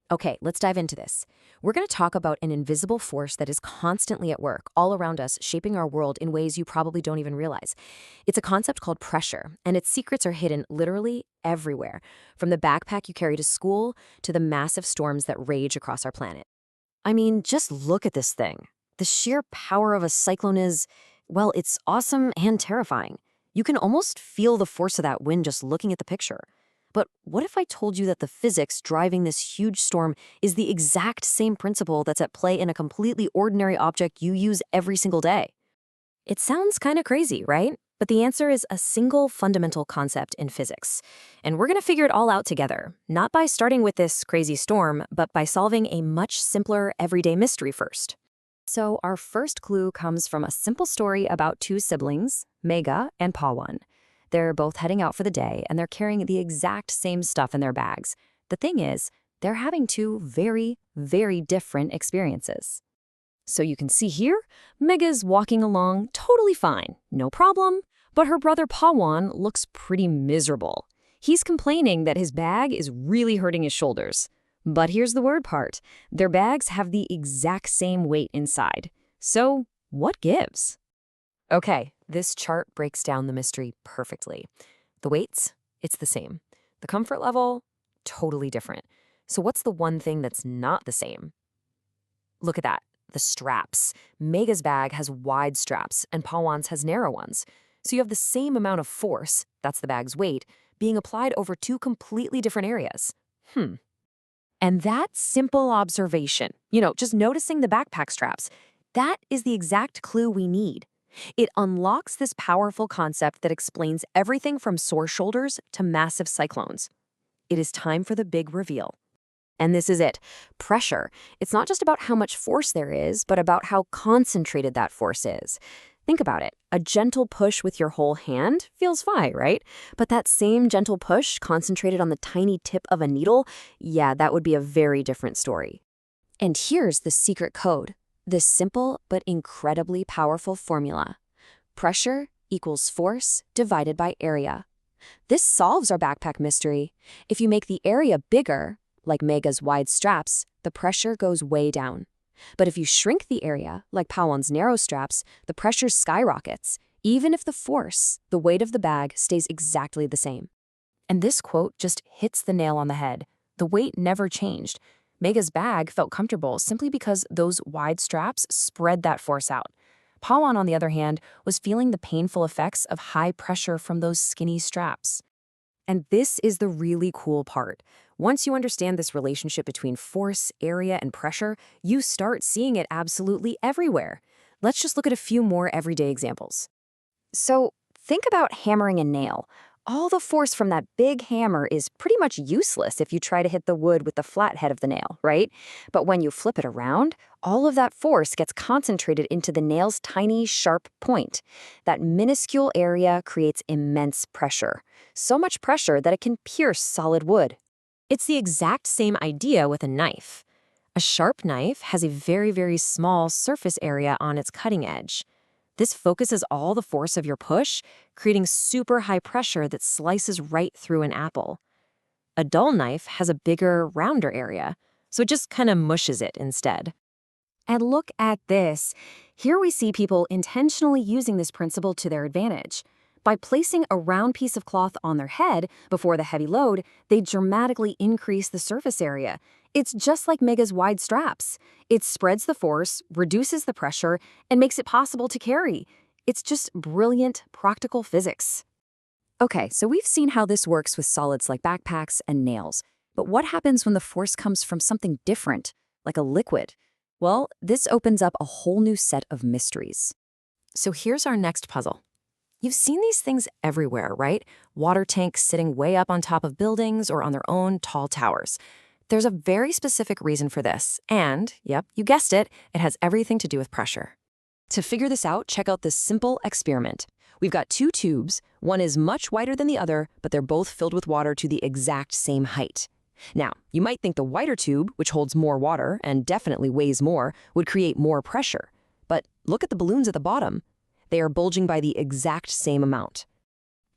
Okay, let's dive into this. We're going to talk about an invisible force that is constantly at work all around us, shaping our world in ways you probably don't even realize. It's a concept called pressure, and its secrets are hidden literally everywhere, from the backpack you carry to school to the massive storms that rage across our planet. I mean, just look at this thing. The sheer power of a cyclone is, well, it's awesome and terrifying. You can almost feel the force of that wind just looking at the picture. But what if I told you that the physics driving this huge storm is the exact same principle that's at play in a completely ordinary object you use every single day? It sounds kind of crazy, right? But the answer is a single fundamental concept in physics. And we're going to figure it all out together, not by starting with this crazy storm, but by solving a much simpler everyday mystery first. So our first clue comes from a simple story about two siblings, Mega and Pawan. They're both heading out for the day, and they're carrying the exact same stuff in their bags. The thing is, they're having two very, very different experiences. So you can see here, Mega's walking along totally fine, no problem, but her brother Pawan looks pretty miserable. He's complaining that his bag is really hurting his shoulders. But here's the word part. Their bags have the exact same weight inside. So what gives? Okay, this chart breaks down the mystery perfectly. The weights, it's the same. The comfort level, totally different. So what's the one thing that's not the same? Look at that, the straps. Mega's bag has wide straps and Pawan's has narrow ones. So you have the same amount of force, that's the bag's weight, being applied over two completely different areas. And that simple observation, just noticing the backpack straps, that is the exact clue we need. It unlocks this powerful concept that explains everything from sore shoulders to massive cyclones. It is time for the big reveal. And this is it. Pressure. It's not just about how much force there is, but about how concentrated that force is. Think about it. A gentle push with your whole hand feels fine, right? But that same gentle push concentrated on the tiny tip of a needle, yeah, that would be a very different story. And here's the secret code. This simple but incredibly powerful formula. Pressure equals force divided by area. This solves our backpack mystery. If you make the area bigger, like Mega's wide straps, the pressure goes way down. But if you shrink the area, like Pawan's narrow straps, the pressure skyrockets, even if the force, the weight of the bag, stays exactly the same. And this quote just hits the nail on the head. The weight never changed. Mega's bag felt comfortable simply because those wide straps spread that force out. Pawan, on the other hand, was feeling the painful effects of high pressure from those skinny straps. And this is the really cool part. Once you understand this relationship between force, area, and pressure, you start seeing it absolutely everywhere. Let's just look at a few more everyday examples. So think about hammering a nail. All the force from that big hammer is pretty much useless if you try to hit the wood with the flat head of the nail, right? But when you flip it around, all of that force gets concentrated into the nail's tiny, sharp point. That minuscule area creates immense pressure. So much pressure that it can pierce solid wood. It's the exact same idea with a knife. A sharp knife has a very, very small surface area on its cutting edge. This focuses all the force of your push, creating super high pressure that slices right through an apple. A dull knife has a bigger, rounder area, so it just kind of mushes it instead. And look at this. Here we see people intentionally using this principle to their advantage. By placing a round piece of cloth on their head before the heavy load, they dramatically increase the surface area. It's just like Mega's wide straps. It spreads the force, reduces the pressure, and makes it possible to carry. It's just brilliant, practical physics. Okay, so we've seen how this works with solids like backpacks and nails. But what happens when the force comes from something different, like a liquid? Well, this opens up a whole new set of mysteries. So here's our next puzzle. You've seen these things everywhere, right? Water tanks sitting way up on top of buildings or on their own tall towers. There's a very specific reason for this, and, yep, you guessed it, it has everything to do with pressure. To figure this out, check out this simple experiment. We've got two tubes. One is much wider than the other, but they're both filled with water to the exact same height. Now, you might think the wider tube, which holds more water and definitely weighs more, would create more pressure. But look at the balloons at the bottom. They are bulging by the exact same amount.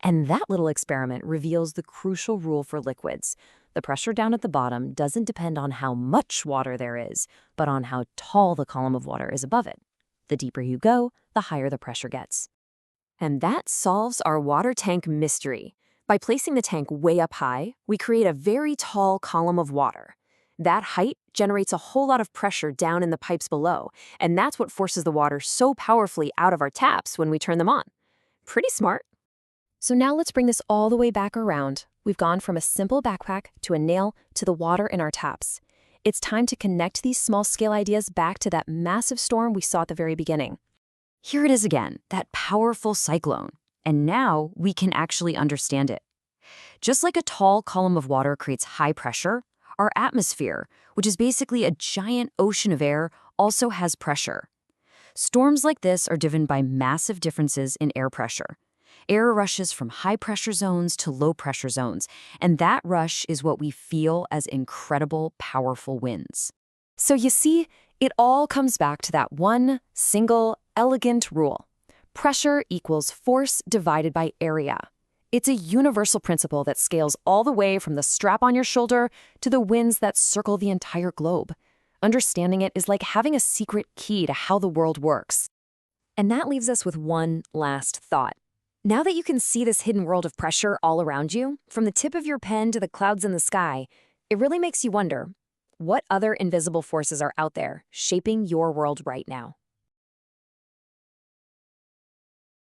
And that little experiment reveals the crucial rule for liquids. The pressure down at the bottom doesn't depend on how much water there is, but on how tall the column of water is above it. The deeper you go, the higher the pressure gets. And that solves our water tank mystery. By placing the tank way up high, we create a very tall column of water. That height generates a whole lot of pressure down in the pipes below, and that's what forces the water so powerfully out of our taps when we turn them on. Pretty smart. So now let's bring this all the way back around. We've gone from a simple backpack to a nail to the water in our taps. It's time to connect these small-scale ideas back to that massive storm we saw at the very beginning. Here it is again, that powerful cyclone. And now we can actually understand it. Just like a tall column of water creates high pressure, our atmosphere, which is basically a giant ocean of air, also has pressure. Storms like this are driven by massive differences in air pressure. Air rushes from high-pressure zones to low-pressure zones, and that rush is what we feel as incredible, powerful winds. So you see, it all comes back to that one single, elegant rule. Pressure equals force divided by area. It's a universal principle that scales all the way from the strap on your shoulder to the winds that circle the entire globe. Understanding it is like having a secret key to how the world works. And that leaves us with one last thought. Now that you can see this hidden world of pressure all around you, from the tip of your pen to the clouds in the sky, it really makes you wonder, what other invisible forces are out there shaping your world right now?